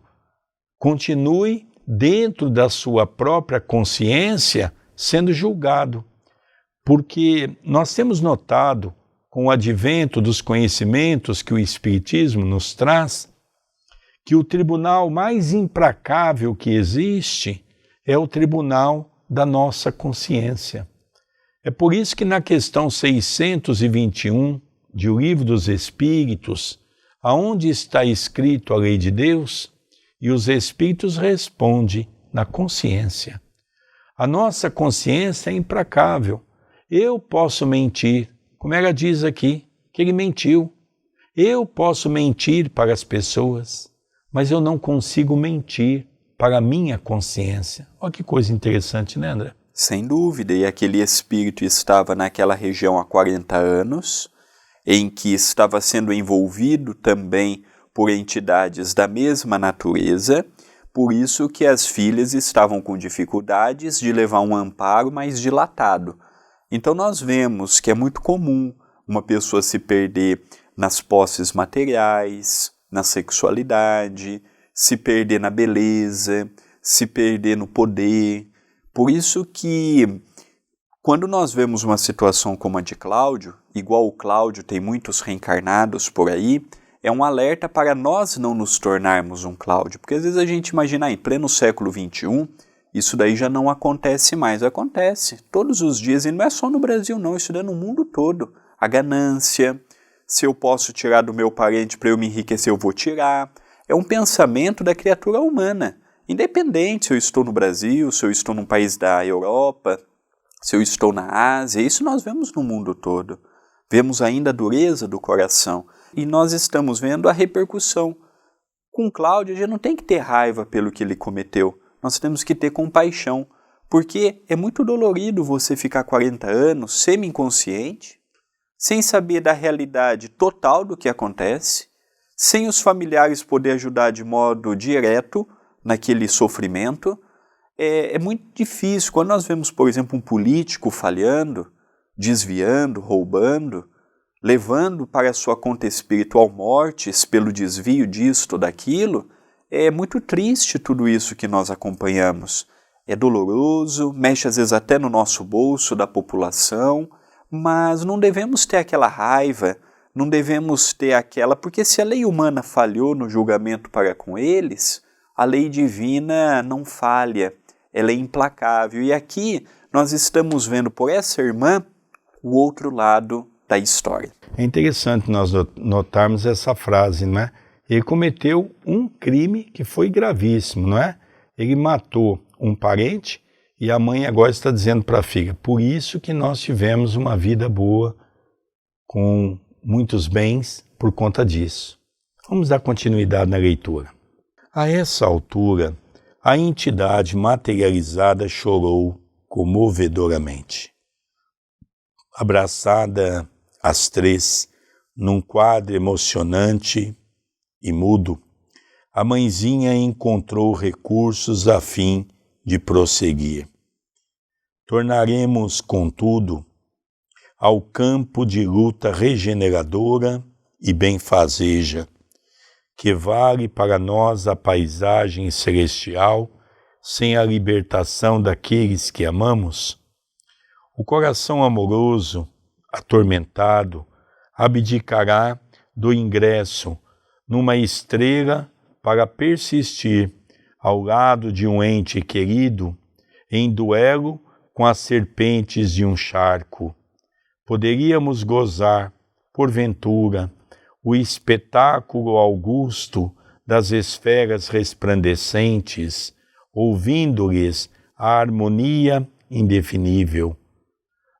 continue dentro da sua própria consciência sendo julgado. Porque nós temos notado, com o advento dos conhecimentos que o Espiritismo nos traz, que o tribunal mais implacável que existe é o tribunal da nossa consciência. É por isso que na questão 621 de O Livro dos Espíritos, aonde está escrito a lei de Deus, e os Espíritos respondem na consciência. A nossa consciência é implacável. Eu posso mentir, como ela diz aqui, que ele mentiu. Eu posso mentir para as pessoas, mas eu não consigo mentir para a minha consciência. Olha que coisa interessante, né, André? Sem dúvida, e aquele espírito estava naquela região há 40 anos, em que estava sendo envolvido também por entidades da mesma natureza, por isso que as filhas estavam com dificuldades de levar um amparo mais dilatado. Então nós vemos que é muito comum uma pessoa se perder nas posses materiais, na sexualidade, se perder na beleza, se perder no poder. Por isso que, quando nós vemos uma situação como a de Cláudio, igual o Cláudio tem muitos reencarnados por aí, é um alerta para nós não nos tornarmos um Cláudio. Porque às vezes a gente imagina, em pleno século XXI, isso daí já não acontece mais. Acontece todos os dias, e não é só no Brasil não, isso é no mundo todo. A ganância, se eu posso tirar do meu parente para eu me enriquecer, eu vou tirar. É um pensamento da criatura humana. Independente se eu estou no Brasil, se eu estou num país da Europa, se eu estou na Ásia, isso nós vemos no mundo todo. Vemos ainda a dureza do coração e nós estamos vendo a repercussão. Com Cláudio, a gente não tem que ter raiva pelo que ele cometeu, nós temos que ter compaixão, porque é muito dolorido você ficar 40 anos semi-inconsciente, sem saber da realidade total do que acontece, sem os familiares poder ajudar de modo direto naquele sofrimento. É muito difícil. Quando nós vemos, por exemplo, um político falhando, desviando, roubando, levando para a sua conta espiritual mortes pelo desvio disto ou daquilo, é muito triste tudo isso que nós acompanhamos. É doloroso, mexe às vezes até no nosso bolso da população, mas não devemos ter aquela raiva, não devemos ter aquela... Porque se a lei humana falhou no julgamento para com eles, a lei divina não falha, ela é implacável. E aqui nós estamos vendo por essa irmã o outro lado da história. É interessante nós notarmos essa frase, não é? Ele cometeu um crime que foi gravíssimo, não é? Ele matou um parente e a mãe agora está dizendo para a filha, por isso que nós tivemos uma vida boa, com muitos bens, por conta disso. Vamos dar continuidade na leitura. A essa altura, a entidade materializada chorou comovedoramente. Abraçada as três, num quadro emocionante e mudo, a mãezinha encontrou recursos a fim de prosseguir. Tornaremos, contudo, ao campo de luta regeneradora e benfazeja, que vale para nós a paisagem celestial sem a libertação daqueles que amamos? O coração amoroso, atormentado, abdicará do ingresso numa estrela para persistir ao lado de um ente querido em duelo com as serpentes de um charco. Poderíamos gozar, porventura, o espetáculo augusto das esferas resplandecentes, ouvindo-lhes a harmonia indefinível.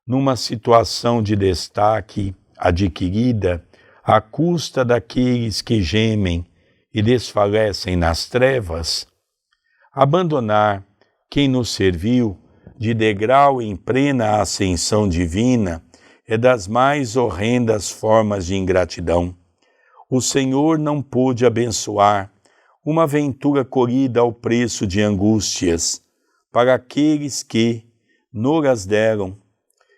Numa situação de destaque adquirida à custa daqueles que gemem e desfalecem nas trevas, abandonar quem nos serviu de degrau em plena ascensão divina é das mais horrendas formas de ingratidão. O Senhor não pôde abençoar uma aventura colhida ao preço de angústias para aqueles que nolas deram.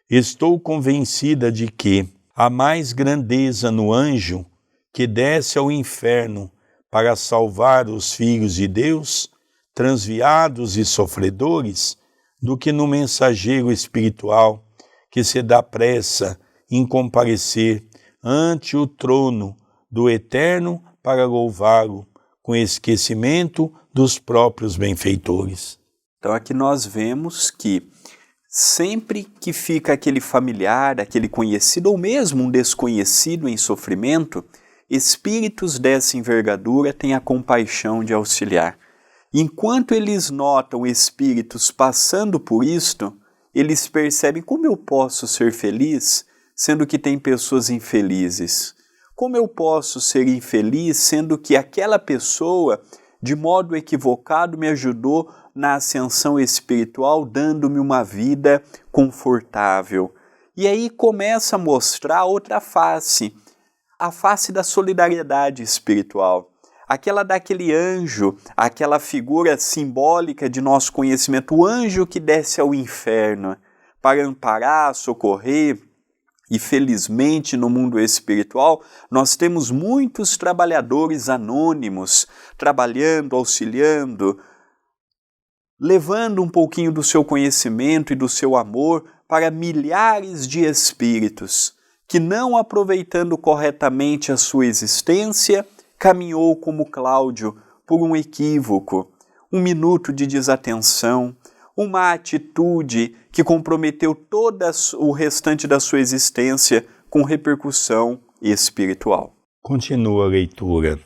Estou convencida de que há mais grandeza no anjo que desce ao inferno para salvar os filhos de Deus, transviados e sofredores, do que no mensageiro espiritual que se dá pressa em comparecer ante o trono do Eterno para louvá-lo, com esquecimento dos próprios benfeitores. Então aqui nós vemos que sempre que fica aquele familiar, aquele conhecido ou mesmo um desconhecido em sofrimento, espíritos dessa envergadura têm a compaixão de auxiliar. Enquanto eles notam espíritos passando por isto, eles percebem como eu posso ser feliz sendo que tem pessoas infelizes. Como eu posso ser infeliz sendo que aquela pessoa, de modo equivocado, me ajudou na ascensão espiritual, dando-me uma vida confortável? E aí começa a mostrar outra face, a face da solidariedade espiritual. Aquela daquele anjo, aquela figura simbólica de nosso conhecimento, o anjo que desce ao inferno para amparar, socorrer. E felizmente no mundo espiritual nós temos muitos trabalhadores anônimos, trabalhando, auxiliando, levando um pouquinho do seu conhecimento e do seu amor para milhares de espíritos que, não aproveitando corretamente a sua existência, caminhou como Cláudio por um equívoco, um minuto de desatenção, uma atitude que comprometeu todo o restante da sua existência com repercussão espiritual. Continua a leitura.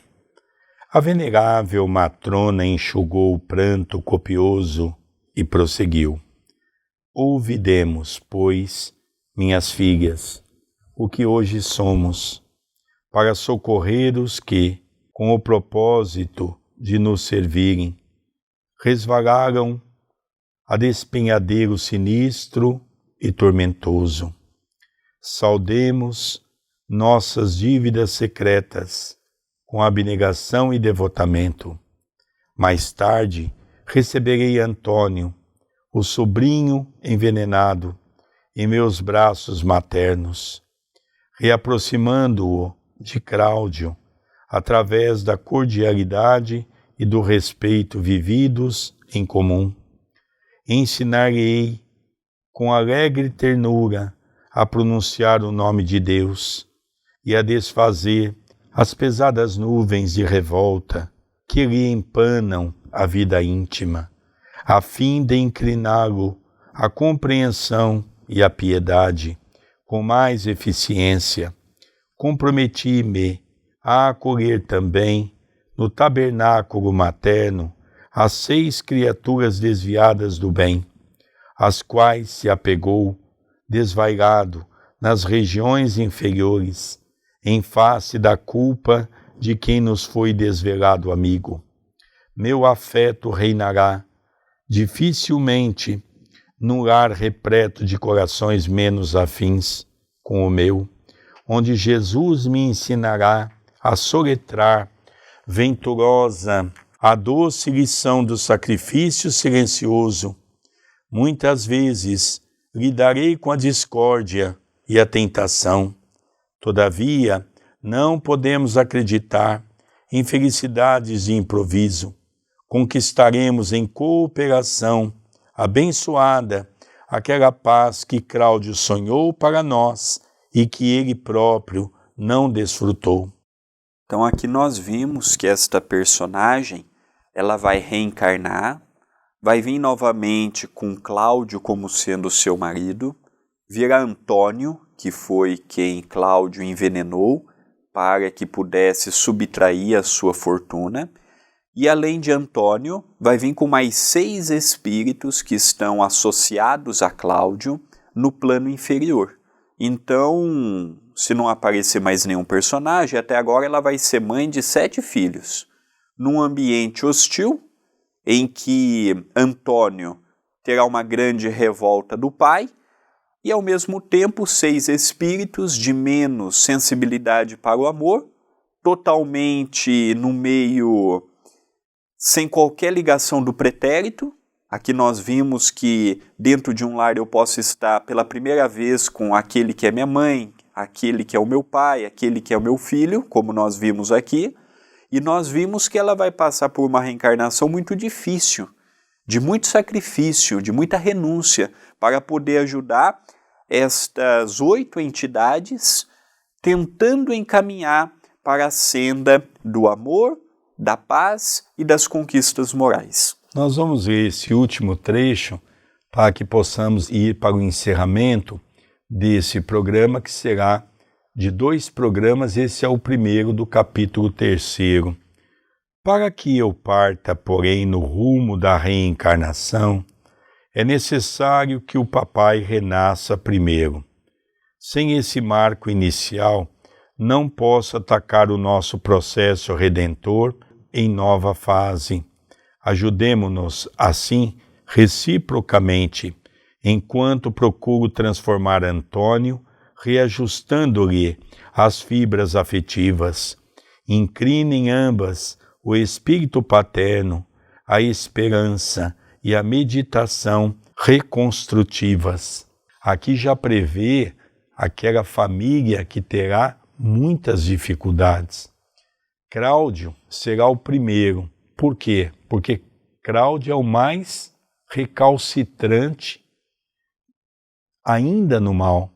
A venerável matrona enxugou o pranto copioso e prosseguiu. Ouvidemos, pois, minhas filhas, o que hoje somos, para socorrer os que, com o propósito de nos servirem, resvalaram a despenhadeiro sinistro e tormentoso. Saudemos nossas dívidas secretas com abnegação e devotamento. Mais tarde receberei Antônio, o sobrinho envenenado, em meus braços maternos. reaproximando-o de Cláudio, através da cordialidade e do respeito vividos em comum. Ensinar-lhe com alegre ternura a pronunciar o nome de Deus e a desfazer as pesadas nuvens de revolta que lhe empanam a vida íntima, a fim de incliná-lo à compreensão e à piedade com mais eficiência. Comprometi-me a acolher também no tabernáculo materno as 6 criaturas desviadas do bem, às quais se apegou, desvairado nas regiões inferiores, em face da culpa de quem nos foi desvelado amigo. Meu afeto reinará, dificilmente, num lar repleto de corações menos afins com o meu, onde Jesus me ensinará a soletrar, venturosa, a doce lição do sacrifício silencioso. Muitas vezes lidarei com a discórdia e a tentação. Todavia, não podemos acreditar em felicidades de improviso. Conquistaremos em cooperação abençoada aquela paz que Cláudio sonhou para nós e que ele próprio não desfrutou. Então aqui nós vimos que esta personagem, ela vai reencarnar, vai vir novamente com Cláudio como sendo seu marido, virá Antônio, que foi quem Cláudio envenenou para que pudesse subtrair a sua fortuna, e além de Antônio, vai vir com mais 6 espíritos que estão associados a Cláudio no plano inferior. Então, se não aparecer mais nenhum personagem, até agora ela vai ser mãe de 7 filhos, num ambiente hostil, em que Antônio terá uma grande revolta do pai, e ao mesmo tempo 6 espíritos de menos sensibilidade para o amor, totalmente no meio sem qualquer ligação do pretérito. Aqui nós vimos que dentro de um lar eu posso estar pela primeira vez com aquele que é minha mãe, aquele que é o meu pai, aquele que é o meu filho, como nós vimos aqui, e nós vimos que ela vai passar por uma reencarnação muito difícil, de muito sacrifício, de muita renúncia, para poder ajudar estas 8 entidades tentando encaminhar para a senda do amor, da paz e das conquistas morais. Nós vamos ver esse último trecho para que possamos ir para o encerramento desse programa, que será de 2 programas. Esse é o primeiro do capítulo 3. Para que eu parta, porém, no rumo da reencarnação, é necessário que o papai renasça primeiro. Sem esse marco inicial, não posso atacar o nosso processo redentor em nova fase. Ajudemo-nos, assim, reciprocamente, enquanto procuro transformar Antônio, reajustando-lhe as fibras afetivas. Inclinem ambas o espírito paterno, a esperança e a meditação reconstrutivas. Aqui já prevê aquela família que terá muitas dificuldades. Cláudio será o primeiro. Por quê? Porque Cláudio é o mais recalcitrante ainda no mal.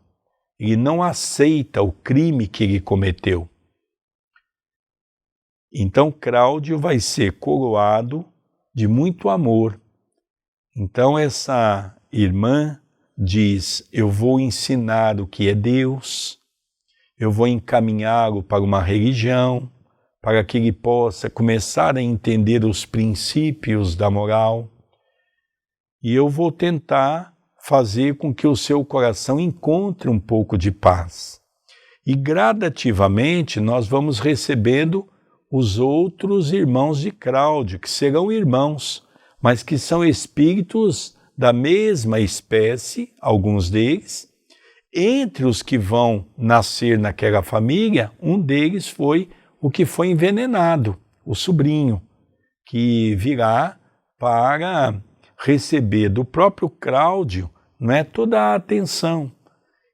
Ele não aceita o crime que ele cometeu. Então Cláudio vai ser coroado de muito amor. Então essa irmã diz: eu vou ensinar o que é Deus, eu vou encaminhá-lo para uma religião, para que ele possa começar a entender os princípios da moral, e eu vou tentar fazer com que o seu coração encontre um pouco de paz. E gradativamente nós vamos recebendo os outros irmãos de Cláudio, que serão irmãos, mas que são espíritos da mesma espécie, alguns deles. Entre os que vão nascer naquela família, um deles foi o que foi envenenado, o sobrinho, que virá para receber do próprio Cláudio, não é, toda a atenção.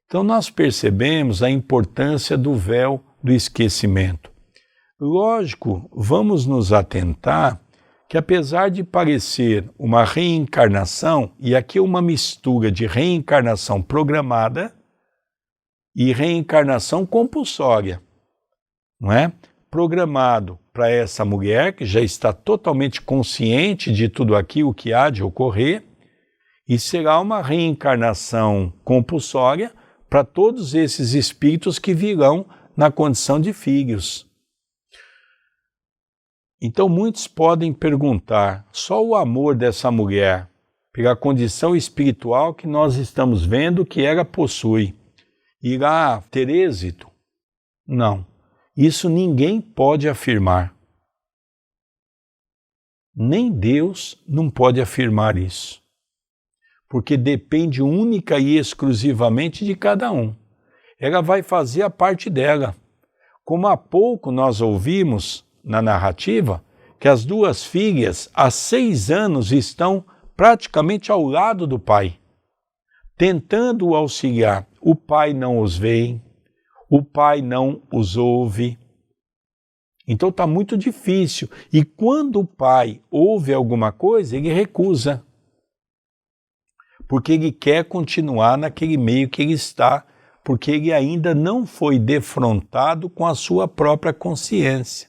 Então nós percebemos a importância do véu do esquecimento. Lógico, vamos nos atentar que apesar de parecer uma reencarnação, e aqui uma mistura de reencarnação programada e reencarnação compulsória, não é? Programado para essa mulher que já está totalmente consciente de tudo aquilo que há de ocorrer, e será uma reencarnação compulsória para todos esses espíritos que virão na condição de filhos. Então muitos podem perguntar, só o amor dessa mulher, pela condição espiritual que nós estamos vendo que ela possui, irá ter êxito? Não, isso ninguém pode afirmar. Nem Deus não pode afirmar isso, porque depende única e exclusivamente de cada um. Ela vai fazer a parte dela. Como há pouco nós ouvimos na narrativa, que as duas filhas há 6 anos estão praticamente ao lado do pai, tentando o auxiliar. O pai não os vê, o pai não os ouve. Então está muito difícil. E quando o pai ouve alguma coisa, ele recusa, porque ele quer continuar naquele meio que ele está, porque ele ainda não foi defrontado com a sua própria consciência.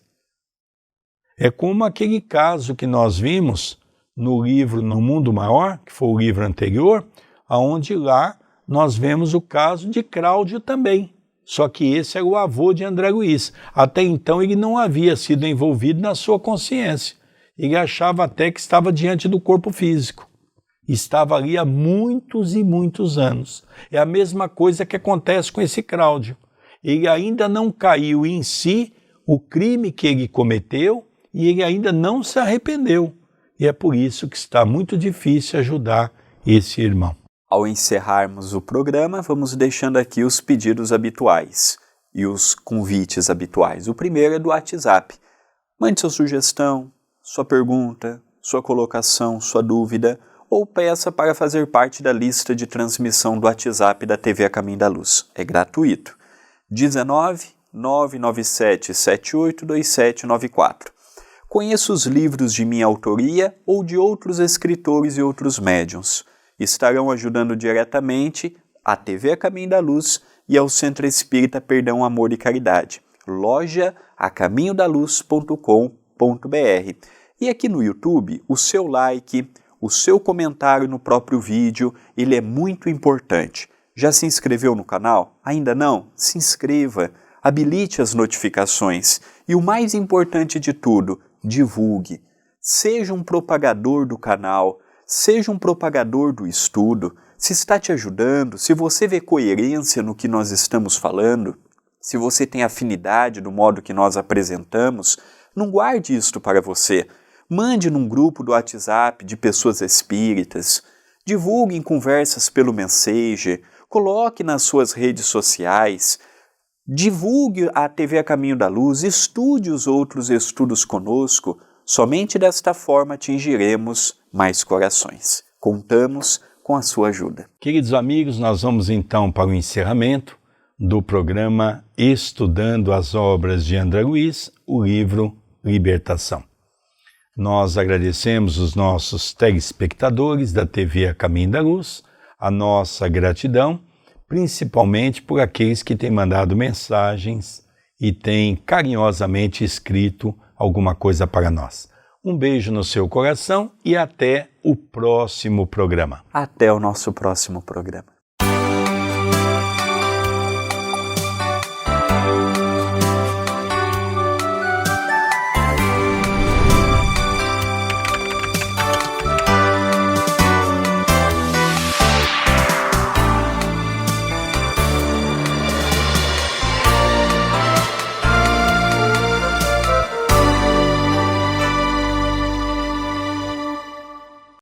É como aquele caso que nós vimos no livro No Mundo Maior, que foi o livro anterior, onde lá nós vemos o caso de Cláudio também. Só que esse era o avô de André Luiz. Até então ele não havia sido envolvido na sua consciência. Ele achava até que estava diante do corpo físico. Estava ali há muitos e muitos anos. É a mesma coisa que acontece com esse Cláudio. Ele ainda não caiu em si o crime que ele cometeu, e ele ainda não se arrependeu. E é por isso que está muito difícil ajudar esse irmão. Ao encerrarmos o programa, vamos deixando aqui os pedidos habituais e os convites habituais. O primeiro é do WhatsApp. Mande sua sugestão, sua pergunta, sua colocação, sua dúvida, ou peça para fazer parte da lista de transmissão do WhatsApp da TV A Caminho da Luz. É gratuito. 19 997 78 2794. Conheça os livros de minha autoria ou de outros escritores e outros médiuns. Estarão ajudando diretamente a TV A Caminho da Luz e ao Centro Espírita Perdão, Amor e Caridade. Loja acaminhodaluz.com.br. E aqui no YouTube, o seu like, o seu comentário no próprio vídeo, ele é muito importante. Já se inscreveu no canal? Ainda não? Se inscreva, habilite as notificações e o mais importante de tudo, divulgue. Seja um propagador do canal, seja um propagador do estudo. Se está te ajudando, se você vê coerência no que nós estamos falando, se você tem afinidade no modo que nós apresentamos, não guarde isto para você. Mande num grupo do WhatsApp de pessoas espíritas, divulgue em conversas pelo Messenger, coloque nas suas redes sociais, divulgue a TV A Caminho da Luz, estude os outros estudos conosco. Somente desta forma atingiremos mais corações. Contamos com a sua ajuda. Queridos amigos, nós vamos então para o encerramento do programa Estudando as Obras de André Luiz, o livro Libertação. Nós agradecemos os nossos telespectadores da TV A Caminho da Luz, a nossa gratidão, principalmente por aqueles que têm mandado mensagens e têm carinhosamente escrito alguma coisa para nós. Um beijo no seu coração e até o próximo programa. Até o nosso próximo programa.